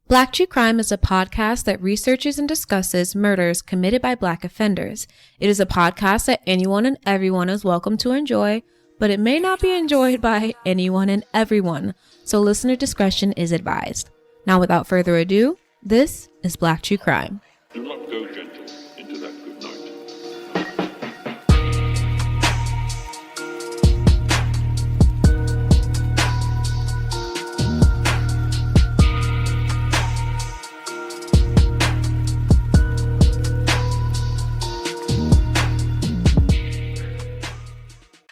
Black True Crime is a podcast that researches and discusses murders committed by Black offenders. It is a podcast that anyone and everyone is welcome to enjoy, but it may not be enjoyed by anyone and everyone, so listener discretion is advised. Now, without further ado, this is Black True Crime. Do not go gentle into that good night.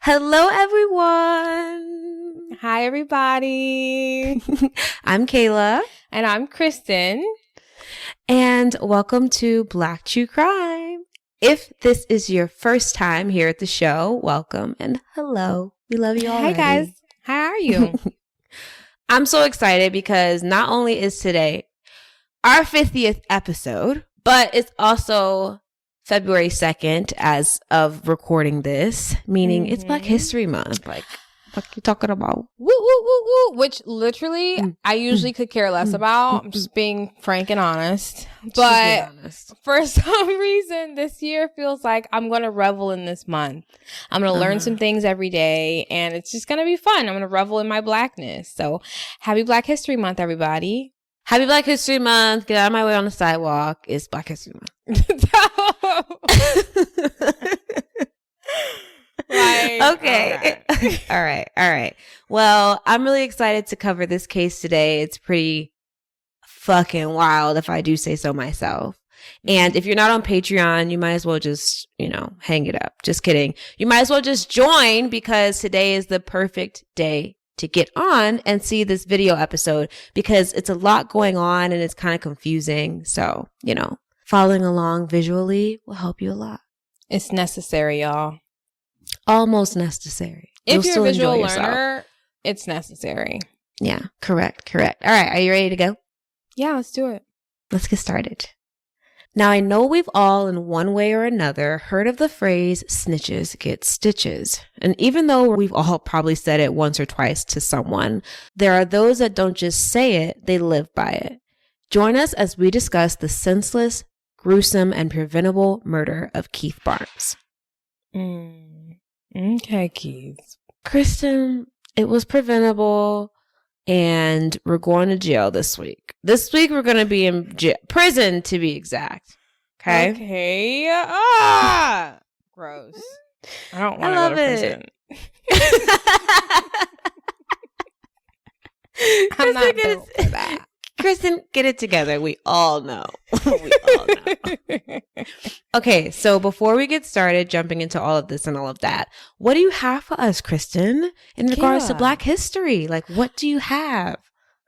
Hello, everyone. Hi, everybody. I'm Kayla. And I'm Kristen. And welcome to Black True Crime. If this is your first time here at the show, welcome and hello. We love you all. Hey, guys. How are you? I'm so excited because not only is today our 50th episode, but it's also February 2nd as of recording this, meaning it's Black History Month. Like, what are you talking about? Woo, woo, woo, woo. Which literally I usually could care less about. I'm just being frank and honest. But for some reason, this year feels like I'm going to revel in this month. I'm going to learn some things every day, and it's just going to be fun. I'm going to revel in my Blackness. So happy Black History Month, everybody. Happy Black History Month. Get out of my way on the sidewalk. It's Black History Month. Okay. All right. Well, I'm really excited to cover this case today. It's pretty fucking wild, if I do say so myself. And if you're not on Patreon, you might as well just, hang it up. Just kidding. You might as well just join because today is the perfect day to get on and see this video episode because it's a lot going on and it's kind of confusing. So, following along visually will help you a lot. It's necessary, y'all. Almost necessary. If you're a visual learner, it's necessary. Yeah, correct. All right, are you ready to go? Yeah, let's do it. Let's get started. Now, I know we've all, in one way or another, heard of the phrase, snitches get stitches. And even though we've all probably said it once or twice to someone, there are those that don't just say it, they live by it. Join us as we discuss the senseless, gruesome, and preventable murder of Keith Barnes. Okay, Keith. Kristen, it was preventable, and we're going to jail this week. This week, we're going to be in prison, to be exact. Okay? Okay. Gross. I don't want to go to prison. I'm not built for that. Kristen, get it together. We all know. Okay, so before we get started jumping into all of this and all of that, what do you have for us, Kristen, in regards to Black history? Like, what do you have?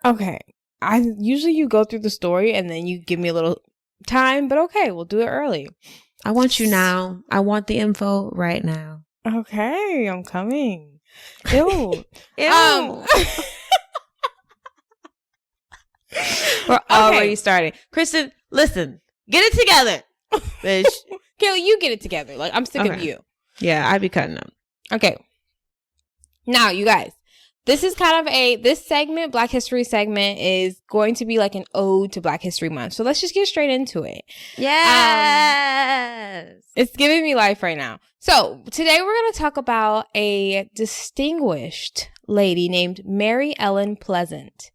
Okay. Usually you go through the story and then you give me a little time, but okay, we'll do it early. I want you now. I want the info right now. Okay, I'm coming. Ew. Ew. We're already starting. Kristen, listen. Get it together, bitch. Kayla, you get it together. Like, I'm sick of you. Yeah, I'd be cutting up. Okay. Now, you guys, this is kind of this segment, Black History segment, is going to be like an ode to Black History Month. So let's just get straight into it. Yes. It's giving me life right now. So today we're going to talk about a distinguished lady named Mary Ellen Pleasant.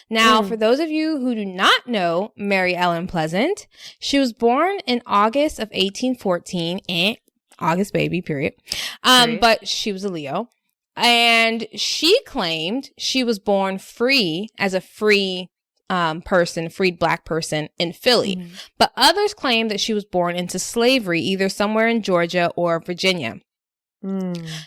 Now, for those of you who do not know Mary Ellen Pleasant, she was born in August of 1814, August baby, period. But she was a Leo. And she claimed she was born free as a free person, freed Black person in Philly. But others claim that she was born into slavery, either somewhere in Georgia or Virginia.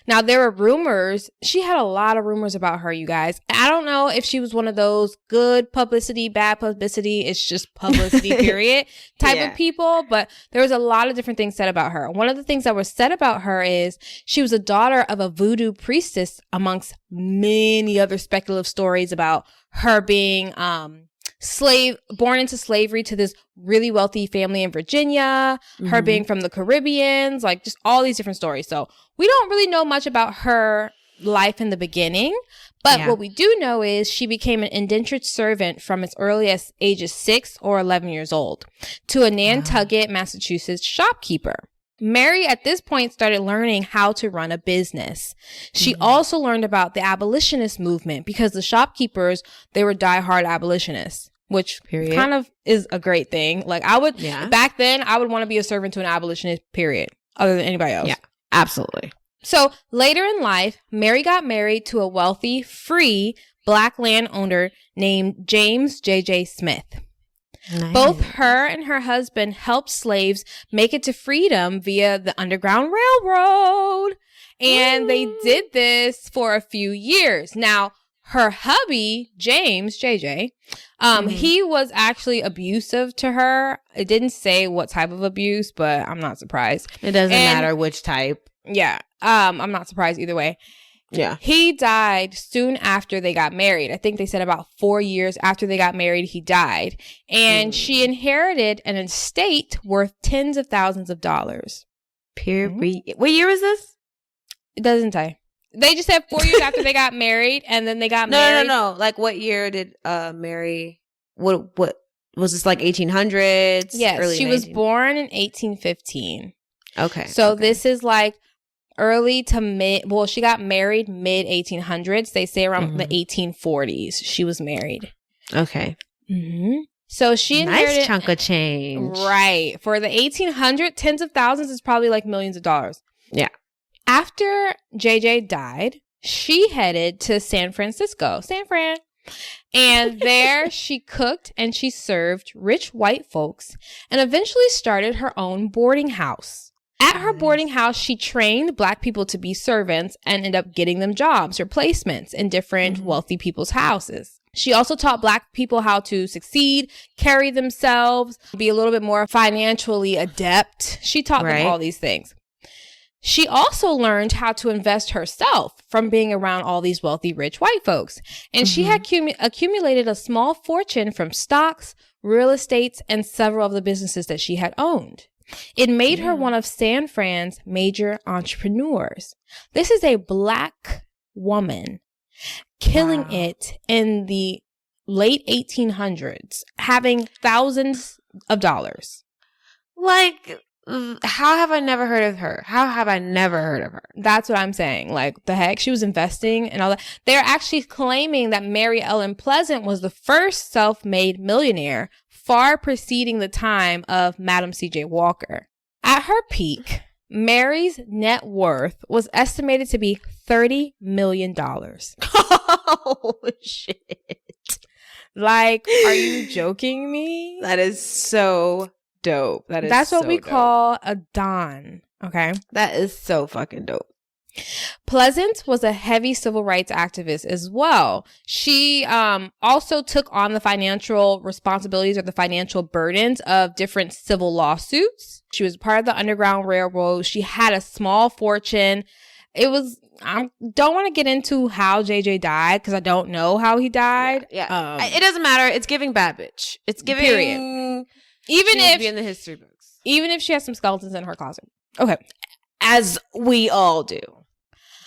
Now, there were rumors. She had a lot of rumors about her, you guys. I don't know if she was one of those good publicity, bad publicity, it's just publicity, period, type of people. But there was a lot of different things said about her. One of the things that were said about her is she was a daughter of a voodoo priestess, amongst many other speculative stories about her being born into slavery to this really wealthy family in Virginia, her being from the Caribbeans, like just all these different stories. So we don't really know much about her life in the beginning. But what we do know is she became an indentured servant from as early as ages 6 or 11 years old to a Nantucket, Massachusetts shopkeeper. Mary at this point started learning how to run a business. She also learned about the abolitionist movement because the shopkeepers, they were diehard abolitionists, which kind of is a great thing. Like back then, I would want to be a servant to an abolitionist, period, other than anybody else. Yeah, absolutely. So later in life, Mary got married to a wealthy, free Black landowner named James J.J. Smith. Nice. Both her and her husband helped slaves make it to freedom via the Underground Railroad. And they did this for a few years. Now, her hubby, James, JJ, he was actually abusive to her. It didn't say what type of abuse, but I'm not surprised. It doesn't matter which type. Yeah. I'm not surprised either way. Yeah. He died soon after they got married. I think they said about 4 years after they got married, he died. And she inherited an estate worth tens of thousands of dollars. Period. What year was this? It doesn't say. They just said 4 years after they got married, and then they got married. No. Like, what year did Mary? What was this? Like 1800s? Yes, she was born in 1815. Okay. So this is like early to mid. Well, she got married mid 1800s. They say around the 1840s she was married. Okay. So she inherited nice chunk of change, right? For the 1800s, tens of thousands is probably like millions of dollars. Yeah. After JJ died, she headed to San Francisco, San Fran. And there she cooked and she served rich white folks and eventually started her own boarding house. At her boarding house, she trained Black people to be servants and ended up getting them jobs or placements in different wealthy people's houses. She also taught Black people how to succeed, carry themselves, be a little bit more financially adept. She taught them all these things. She also learned how to invest herself from being around all these wealthy, rich white folks. And she had accumulated a small fortune from stocks, real estates, and several of the businesses that she had owned. It made her one of San Fran's major entrepreneurs. This is a Black woman killing it in the late 1800s, having thousands of dollars. Like, how have I never heard of her? How have I never heard of her? That's what I'm saying. Like, the heck? She was investing and all that. They're actually claiming that Mary Ellen Pleasant was the first self-made millionaire, far preceding the time of Madam C.J. Walker. At her peak, Mary's net worth was estimated to be $30 million. Oh, shit. Like, are you joking me? That is so dope. That's what we call a Don. Okay. That is so fucking dope. Pleasant was a heavy civil rights activist as well. She also took on the financial responsibilities or the financial burdens of different civil lawsuits. She was part of the Underground Railroad. She had a small fortune. I don't want to get into how JJ died because I don't know how he died. Yeah. It doesn't matter. It's giving bad bitch. It's giving. Period. Even if be in the history books. Even if she has some skeletons in her closet. Okay. As we all do.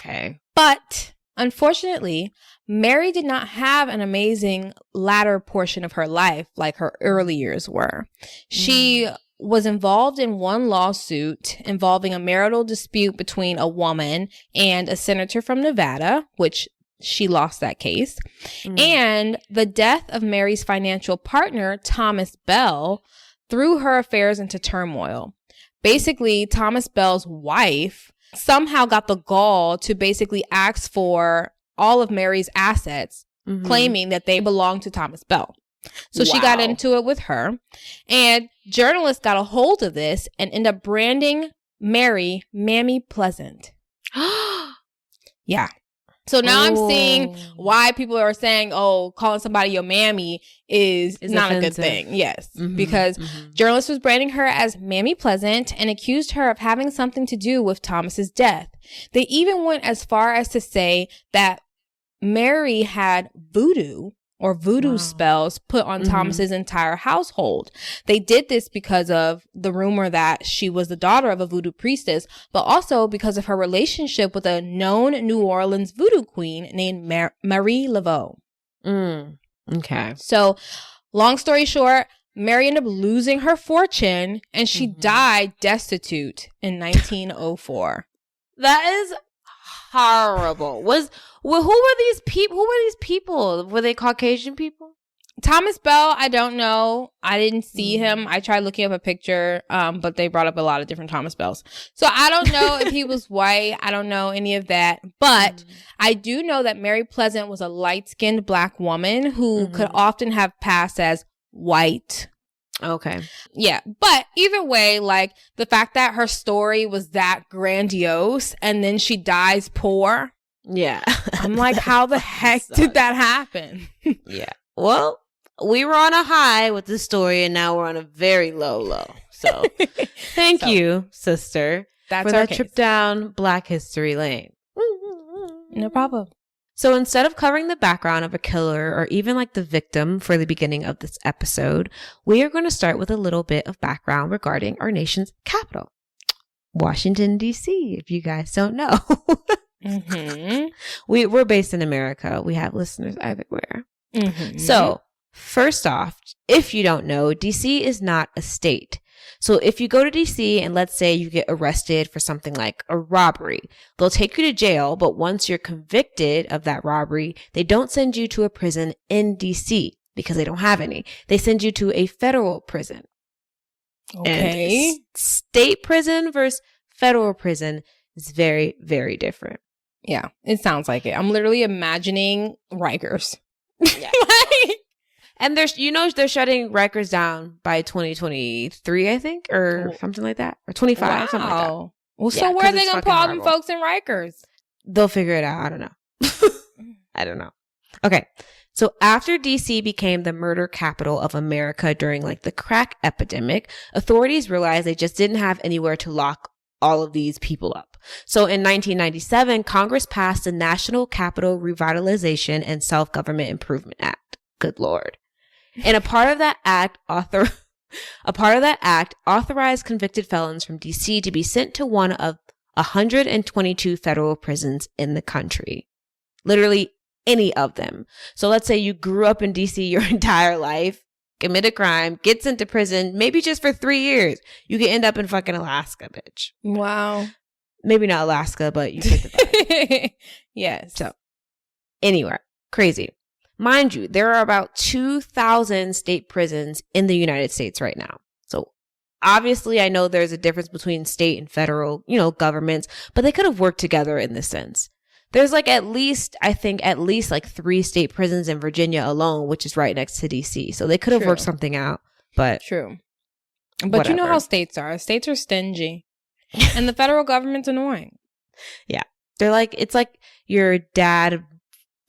Okay. But unfortunately, Mary did not have an amazing latter portion of her life like her early years were. She was involved in one lawsuit involving a marital dispute between a woman and a senator from Nevada, which she lost that case. And the death of Mary's financial partner, Thomas Bell, threw her affairs into turmoil. Basically, Thomas Bell's wife somehow got the gall to basically ask for all of Mary's assets, claiming that they belonged to Thomas Bell. So she got into it with her, and journalists got a hold of this and ended up branding Mary Mammy Pleasant. Yeah. So now I'm seeing why people are saying, oh, calling somebody your mammy is not offensive. A good thing. Yes. Because journalists was branding her as Mammy Pleasant and accused her of having something to do with Thomas's death. They even went as far as to say that Mary had voodoo or voodoo spells put on Thomas's entire household. They did this because of the rumor that she was the daughter of a voodoo priestess, but also because of her relationship with a known New Orleans voodoo queen named Marie Laveau. Okay. So, long story short, Mary ended up losing her fortune and she died destitute in 1904. That is horrible. Who were these people? Were they Caucasian people? Thomas Bell, I don't know. I didn't see him. I tried looking up a picture, but they brought up a lot of different Thomas Bells. So I don't know if he was white. I don't know any of that. But I do know that Mary Pleasant was a light-skinned black woman who could often have passed as white. Okay. Yeah. But either way, like the fact that her story was that grandiose and then she dies poor. Yeah. I'm like, how the heck did that happen? Yeah. Well, we were on a high with this story and now we're on a very low. So thank you, sister, for that trip down Black History Lane. No problem. So instead of covering the background of a killer or even like the victim for the beginning of this episode, we are going to start with a little bit of background regarding our nation's capital, Washington, D.C., if you guys don't know. We're based in America. We have listeners everywhere. So first off, if you don't know, DC is not a state. So if you go to DC and let's say you get arrested for something like a robbery, they'll take you to jail. But once you're convicted of that robbery, they don't send you to a prison in DC because they don't have any. They send you to a federal prison. Okay. And state prison versus federal prison is very, very different. Yeah, it sounds like it. I'm literally imagining Rikers. Yeah. And they're shutting Rikers down by 2023, I think, or something like that, or 25, something like that. Well, so where are they gonna put all them folks in Rikers? They'll figure it out. I don't know. I don't know. Okay, so after DC became the murder capital of America during like the crack epidemic, authorities realized they just didn't have anywhere to lock all of these people up. So in 1997, Congress passed the National Capital Revitalization and Self-Government Improvement Act. Good Lord. And a part of that act authorized convicted felons from DC to be sent to one of 122 federal prisons in the country. Literally any of them. So let's say you grew up in DC your entire life, commit a crime, get sent to prison, maybe just for 3 years. You could end up in fucking Alaska, bitch. Wow. Maybe not Alaska, but you get the vibe. Yes. So anywhere. Crazy. Mind you, there are about 2,000 state prisons in the United States right now. So obviously I know there's a difference between state and federal, governments, but they could have worked together in this sense. There's like at least like 3 state prisons in Virginia alone, which is right next to DC. So they could have worked something out, but true. But whatever. You know how states are. States are stingy and the federal government's annoying. Yeah. They're like, it's like your dad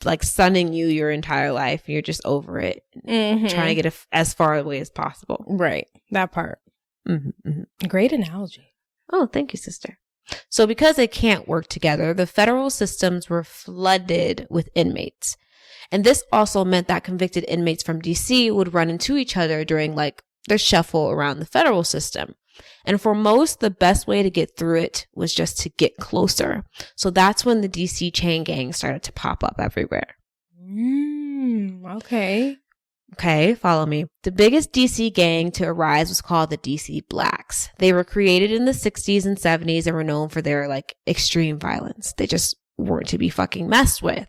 like sunning you your entire life and you're just over it, trying to get as far away as possible. Right. That part. Great analogy. Oh, thank you, sister. So because they can't work together, the federal systems were flooded with inmates. And this also meant that convicted inmates from DC would run into each other during like their shuffle around the federal system. And for most, the best way to get through it was just to get closer. So that's when the DC chain gang started to pop up everywhere. Okay. Okay, follow me. The biggest DC gang to arise was called the DC Blacks. They were created in the 60s and 70s and were known for their like extreme violence. They just weren't to be fucking messed with.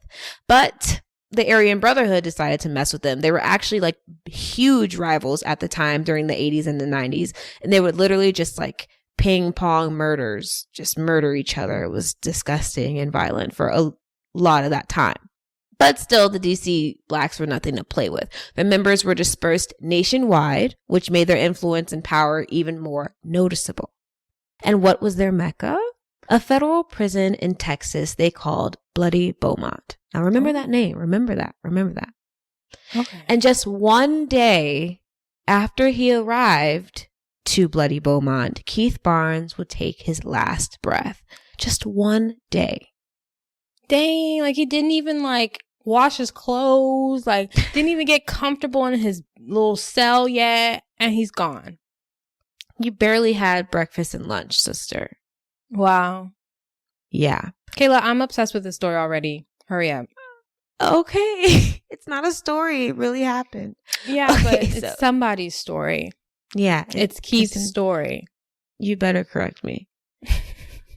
But the Aryan Brotherhood decided to mess with them. They were actually like huge rivals at the time during the 80s and the 90s. And they would literally just like ping pong murders, just murder each other. It was disgusting and violent for a lot of that time. But still, the DC Blacks were nothing to play with. Their members were dispersed nationwide, which made their influence and power even more noticeable. And what was their mecca? A federal prison in Texas they called Bloody Beaumont. Now remember that name. Remember that. Okay. And just one day after he arrived to Bloody Beaumont, Keith Barnes would take his last breath. Just one day. Dang, like he didn't even like wash his clothes, like didn't even get comfortable in his little cell yet, and he's gone. You barely had breakfast and lunch, sister. Wow. Yeah. Kayla, I'm obsessed with this story already. Hurry up. Okay. It's not a story. It really happened. Yeah, Okay, but it's somebody's story. Yeah. It's Keith's story. You better correct me.